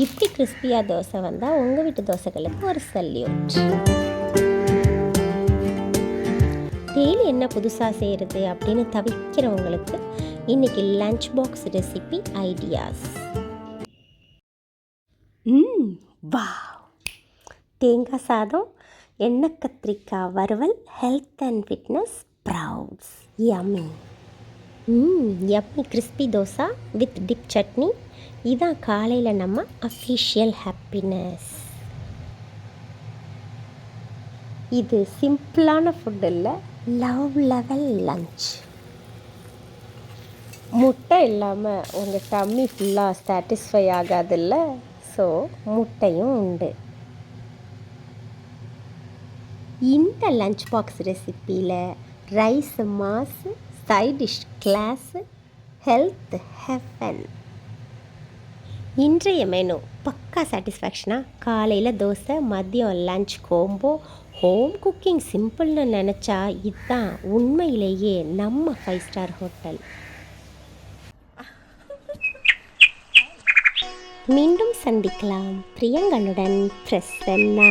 இப்படி கிறிஸ்பியாக தோசை வந்தால் உங்கள் வீட்டு தோசைகளுக்கு ஒரு சல்யூட். டெய்லி என்ன புதுசாக செய்கிறது அப்படின்னு தவிக்கிறவங்களுக்கு இன்றைக்கி lunch box recipe ideas. Wow! தேங்காய் சாதம், எண்ணெய் கத்திரிக்காய் வறுவல், health and fitness sprouts. Yummy yummy crispy dosa with dip chutney. இதான் காலையில் நம்ம அஃபிஷியல் ஹாப்பினஸ். இது சிம்பிளான ஃபுட் இல்லை, லவ் லெவல் லஞ்ச். முட்டை இல்லாமல் உங்கள் டம்மி ஃபுல்லாக சாட்டிஸ்ஃபை ஆகாதில்ல, ஸோ முட்டையும் உண்டு. இந்த லஞ்ச் பாக்ஸ் ரெசிப்பியில் rice mass, side dish class, health heaven. இன்றைய மெனு பக்கா சாட்டிஸ்ஃபேக்ஷனாக. காலையில் தோசை, மதியம் லஞ்ச் கோம்போ. ஹோம் குக்கிங் சிம்பிள்னு நினச்சா இதுதான் உண்மையிலேயே நம்ம 5 ஸ்டார் ஹோட்டல். மீண்டும் சந்திக்கலாம். பிரியங்களுடன் பிரசன்னா.